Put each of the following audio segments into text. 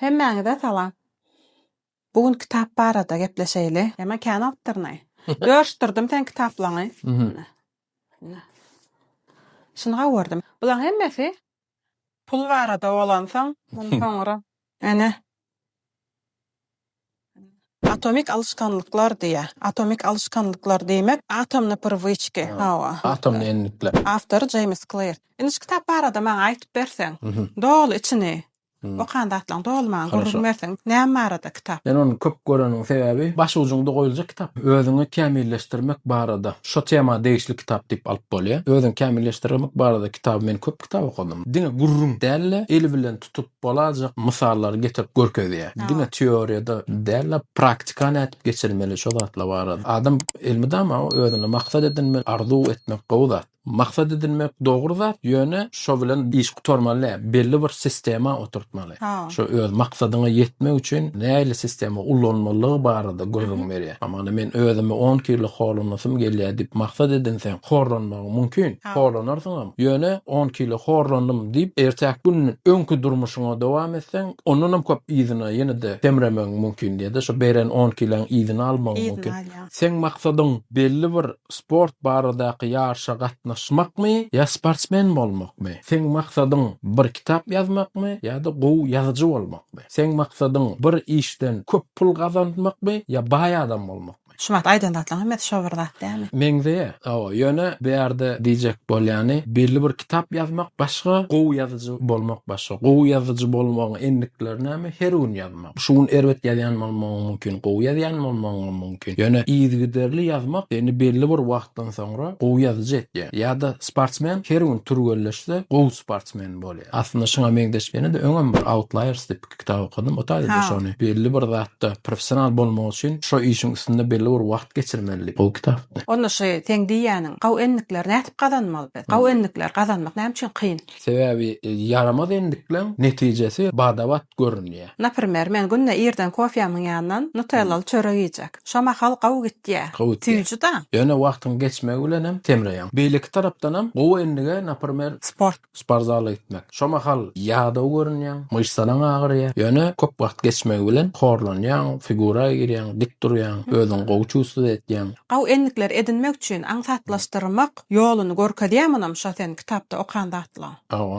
Hemmäňi de salam. Bugün kitap barada gepleşeýli. Ema kän alpdyrny. Görüşdirdim sen kitaplaňy. Şunu gawardym. Bulan hemmesi pul barada bolansaň, bunu soňra ene atomik alışkanlıklar diýe. Atomik alışkanlıklar diýmek atomny privычки. Atomny enlikler. Autor James Clear. Indi şu kitap barada maňa aýdyp berseň, dol içini okanda atlan dolmaň, görürmerseň, näme barada kitap? Ben onu köp göreniň sebebi baş ucunda goýuljak kitap. Özüňi kämilleşdirmek barada. Şo tema değişli kitap diýip alyp bolýar. Özüňi kämilleşdirmek barada kitap men köp kitap okudum. Diňe gurrun dälle eli bilen tutup bolajak misallar getirip görkezýär. Diňe teoriýada dälle praktika nätip geçirmeli şo zatla barada. Adam ilmide ama özüne maksat edinmeli, arzu etmek gowda. Maksat edilmek doğru zat ýöne şo bilen iş gutarmaly, belli bir sistema oturtmaly. Şo öz maksadyna ýetmek üçin näle sistema ullanmalygy barada görüň berýär. Ama men özüme 10 kilo horlanasym gelýär diýip maksat edinsen horlanmak mümkin. Horlanarsyň ýöne 10 kilo horlandym diýip ertäk gün öňkü durmuşyňa dowam etsen, onunam köp ýyzyna ýene-de temremek mümkin diýdi. Şo beren 10 kiloň ýyzyny almak mümkin. Sen maksadyň belli bir sport baradaky ýarşa gatnaşmakmy ýa sportsmen bolmakmy? Sen maksadyň bir kitap ýazmakmy ýa-da gowy ýazyjy bolmakmy? Sen maksadyň bir işden köp pul gazanmakmy ýa baý adam bolmakmy? Şumat aýdan atlan hemmet şo bir zat dämi? Meňde ýöne bu ýerde diýjek bolýany belli bir kitap ýazmak başga, gowy ýazyjy bolmak başga. Gowy ýazyjy bolmagyň enlikleri näme? Her gün ýazmak. Şuň erbet ýazýan bolmagy mümkin, gowy ýazýan bolmagy mümkin. Ýöne ýygyderli ýazmak ýani belli bir wagtdan soňra gowy ýazyjy etýär. Ýa-da sportsmen her gün türgelleşse gowy sportsmen bolýar. Aslynda şoňa meňdeşmeni de öňem bir Outliers diýip kitap okudum. O taýda şonu belli bir zatda professional bolmak üçin şo işiň üstünde belli bir wagt geçirmeli bu kitap. Onda şu teň diýäniň gaw enlikler nätip gazanmaly? Gaw enlikler gazanmak näme üçin kyn? Sebebi yaramaz enlikler netijesi badabat görünýär. Näpirmer men günde ýerden kofýamyň ýanyndan Nutellaly çörek ýejek. Şoma hal gaw gitýär. Tüýjü da. Ýöne wagtyň geçmegi bilen hem temreýär. Beýleki tarapdan hem gaw enlige näpirmer sport zaly gitmek. Şoma hal ýada görünýär, myşsalaň agyrýar. Ýöne köp wagt geçmegi bilen horlanýar, figura girýär, dik durýar, özüň gowçusy etýär. Gaw enlikler edinmek üçin aňsatlaşdyrmak ýoluny görkezýärmiňam şo sen kitapda okanda atlan.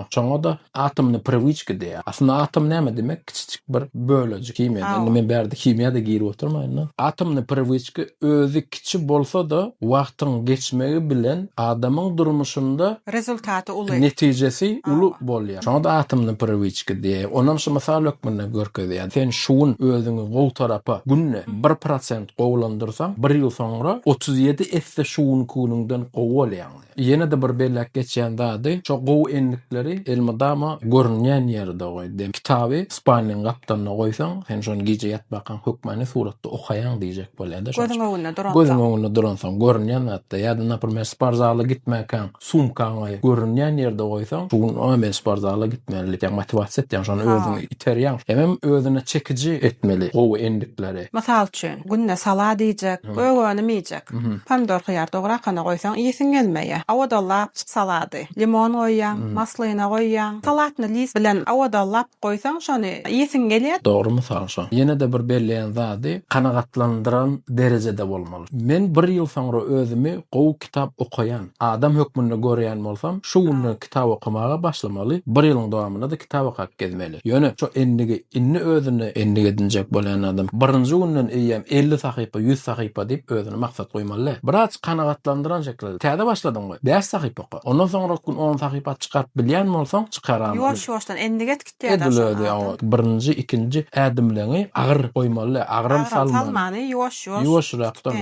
Şoňa da atomny privычка diýär. Aslynda atom näme demek? Kiçik bir bölejik kimya. Indi men bärde kimyada giri oturmaýyn. Atomny privычка özü kiçi bolsa da wagtyň geçmegi bilen adamyň durmuşynda rezultaty uly, netijesi uly bolýar. Şoňa da atomny privычка diýär. Onam şu mysal ökmünde görkezýär. Sen şuň özüňi gowy tarapa günne 1% gowlandyrsaň, 1 ýyl soňra 37 esse şuň kunundan gowalýar. Ýene de bir bellek geçýän dady, şo gowy enlikleri elmadama görünýän ýerde goýdy. Kitaby Spanyň gapdanyna goýsaň, sen şonu gije ýatbakan hökmany suratda okaýan diýjek bolýar-da. Gözüň öňünde duransaň, görünýän hatda ýa-da näpirmer sportzaly gitmäken, sumkaňy görünýän ýerde goýsaň, şunu men sportzaly gitmeli, ýa motivasiýa etýän, şonu özüňi iterýän. Hem özüne çekici etmeli gowy enlikleri. Mysal üçin, günne salad ýejek, göwgöni ýejek. Pomidor hyýar dograkana goýsaň, ýesin gelmeýär. Awada salady, limon goýýan, maslyna goýýan, salatny lis bilen awada goýsaň şonu ýesin gelýär. Dogry mysal şo. Ýene de bir belleýän zady kanagatlandyran derejede bolmaly. Men 1 ýyl soňra özümi gowy kitap okaýan, adam hökmünde görýän bolsam, şu günü kitap okumaga başlamaly. 1 ýylyň dowamynda da kitap okap gezmeli. Ýöne şo inni özüni endig edinjek bolan adam 1-nji günden eýem 50 sahypa, 100 sahypa diýip özüne maksat goýmaly. Biraz kanagatlandyran şekilde. Täze başladyň goý. 5 sahypa oka. Ondan soňra gün 10 sahypa çykaryp bilýän bolsaň, çykaram. Ýoş-ýoşdan endig etýär. 1-nji, 2-nji ädimleňi agyr goýmaly. Agyr salmany. Ýoş-ýoşrakdan.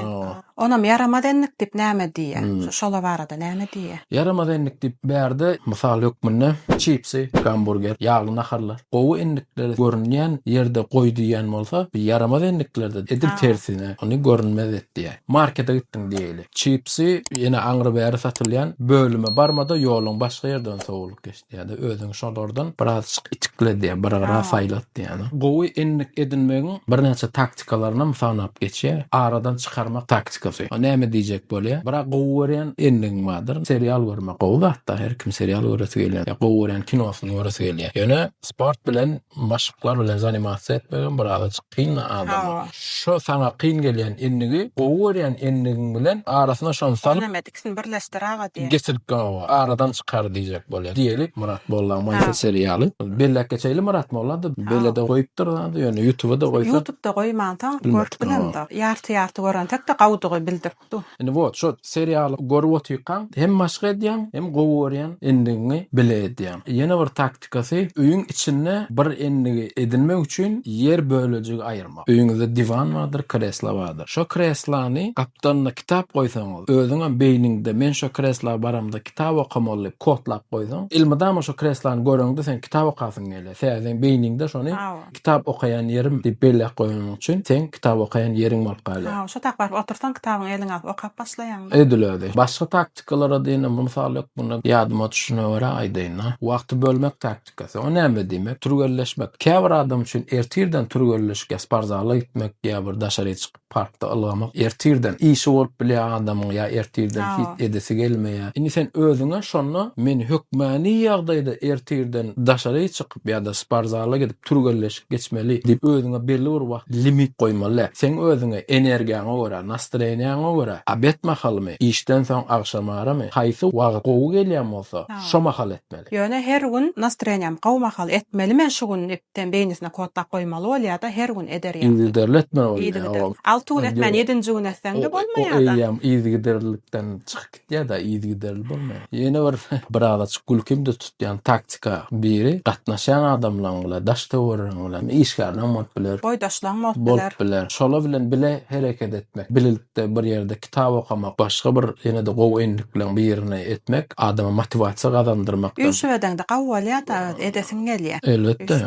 Onam yaramaz enlik diýip näme diýär? Şola barada näme diýär? Yaramaz enlik diýip bärde mysal hökmünde chipsi, hamburger, ýagly naharlar. Gowy enlikler görünýän ýerde goýdy ýan bolsa, yaramaz enliklerde edil tersine onu görünmez etdiýär. Markete gitdiň diýeli. Chipsi ýene aňry bäri satylýan bölüme barmada ýoluň başga ýerden sowulyp geçdi. Ýa-da özüň şolardan biraz içikledi, biraz saylatdy ýani. Gowy enlik edinmegiň bir näçe taktikalarına mysanap geçýär. Aradan çykarmak taktikası taktikasy. O näme diýjek bolýar? Birak gowuryan ending bardyr. Serial görmek gowdy hatda her kim serial göresi gelýär. Ya gowuryan kinosyny göresi gelýär. Ýöne sport bilen, maşglar bilen zanimasiýa etmegen bir adam kyn adam. Şo saňa kyn gelýän endigi gowuryan endigi bilen arasyna şonu salyp Näme birleşdirýär diýe. geçirip aradan çykar diýjek bolýar. Diýelik Murat Molla Maysa serialy. Bellek geçeýli Murat Molla da bellede goýup durdy. Ýöne YouTube'da goýsa. YouTube'da goýman taň görüp bilemdi. Ýarty görän tek de gawdygy bildiripdi. Indi wot şo serialy görüp otyrkan hem maşga edýän hem gowuryan endigi biledýän. Ýene bir taktikasy öýüň içinde bir endigi edinmek üçin yer bölejigi aýyrmak. Öýüňizde divan bardyr, kresla bardyr. Şo kreslany gapdanna kitap goýsaňyz, özüňe beýningde men şo kresla baramda kitap okamaly kodlap goýsaň, ilmidam şo kreslany görüňde sen kitap okasyň gelýär. Sen beýningde şonu kitap okayan yerim diýip bellek goýmak üçin sen kitap okayan yeriň bolup galýar. Şo tak barıp otursan kitabyny eliňe alyp okap başlaýan. Edilýär. Başga taktikalara diýene mysaly buna ýadyma düşüne görä aýdyna. Wagty bölmek taktikasy. O näme diýmek? Turgelleşmek. Käbir adam üçin ertirden turgelleşge sparzala gitmek ýa bir daşary çykyp parkda algamak ertirden işi bolup bilýän adamyň ýa ertirden hit edesi gelmeýär. Indi sen özüňe şonu men hökmäni ýagdaýda ertirden daşary çykyp ýa da sparzala gidip turgelleşip geçmeli diýip özüňe belli bir wagt limit goýmaly. Sen özüňe energiýaňa görä, nastreniýaňa görä abet mahalymy, işden soň agşamaramy, haýsy wagt gowy gelýän bolsa, şo mahal etmeli. Ýöne her gün nastreniýam gawmakal etmeli. Men şu gün ipden beýnisine kodlap goýmaly bolýar da her gün ederýär. İzgiderletme bolýar. 6 gün etmen 7-nji gün etsen de bolmaýar da. Eýem izgiderlikden çykyp gitýär da izgiderli bolmaýar. Ýene bir adaç gülkimde tutýan taktika biri gatnaşan adamlaryň bilen, daşdawryň bilen işgärden mot biler. Boýdaşlaryň mot biler. Şola bilen bile hereket etmek, bilelikde bir ýerde kitap okamak, başga bir ýene de gowy enlik bilen bir ýerine etmek, adama motivasiýa gazandyrmak. Ýüşbeden de gawwalýar da edesiň gelýär. Elbetde.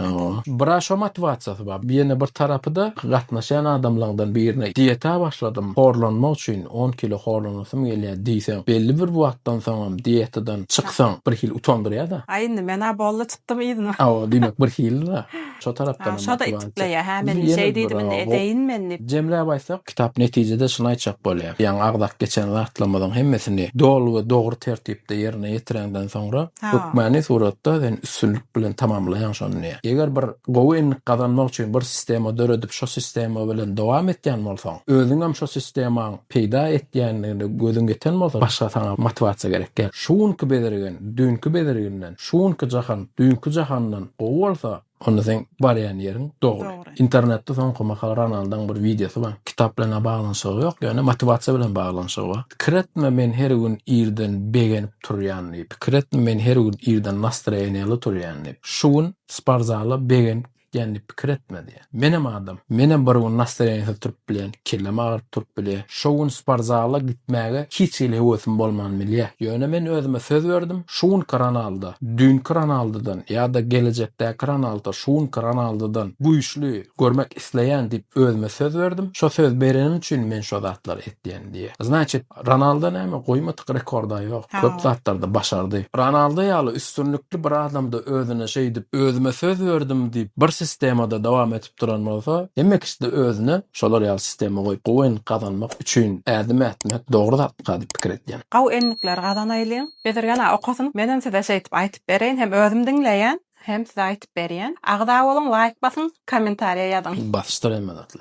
Bira şo motivasiýasy bar. Ýene bir tarapy da gatnaşan adamlardan birine dieta başladym. Horlanmak üçin 10 kilo horlanasym gelýär diýsen, belli bir wagtdan soň dietadan çyksaň bir hil utandyrýar da. Aýyndy men bolla çykdym ýygyny. Demek bir hil da. Şo tarapdan şo da itipleýär. Ha men şey diýdim edeýin men diýip. Jemle baýsak kitap netijede şunu aýtjak bolýar. Ýa agdak geçen wagtlamadan hemmesini dolu we dogry tertipde ýerine ýetirenden soňra hökmäni suratda sen üstünlük bilen tamamlaýan şonu. Eger bir gowy enlik gazanmak üçin bir sistema döredip şo sistema bilen dowam etýän bolsaň, özüň hem şo sistemaň peýda etýänligini gözüň geten bolsa, başga sana motivasiýa gerek. Şuňky bedergen, dünkü bedergenden, şuňky jahan, dünkü jahandan gowy bolsa, onu sen barýan ýeriň dogry. İnternetde soňky makal Ronaldoň bir videosy bar. Kitap bilen baglanyşygy ýok, ýöne motivasiýa bilen baglanyşygy bar. Kiretme men her gün ýerden begenip turýan diýip, kiretme men her gün ýerden nastreniýaly turýan diýip. Şuň sparzala begen yani pikir etmedi. Menem adam, menem bir gün nastreniýa turup bilen, kellem agyryp turup bilen, şoň sparzala gitmäge hiç ile ösüm bolman milýär. Ýöne men özüme söz berdim, şuň kanalda, dün kanaldan ýa da gelecekde kanalda, şuň kanaldan bu işli görmek isleýän diýip özüme söz berdim. Şo söz berenim üçin men şo zatlar etdiň diýe. Значит, Ronaldo näme goýmadyk rekorda ýok. Köp zatlarda başardy. Ronaldo ýaly üstünlükli bir adamda özüne şey diýip, özüme söz berdim diýip bir sistemada dowam etip duran bolsa, demek işte özüne şolar ýaly sistema goýup goýun gazanmak üçin ädim etmek dogry zatga diýip pikir etýän. Gaw enlikler gazanaýly. Bezirgana okasyn menen size şey diýip aýtyp bereýin, hem özüm dinleýän, hem size aýtyp berýän. Agda bolun, like basyn, kommentariýa ýazyn. Basışdyr emmedatly.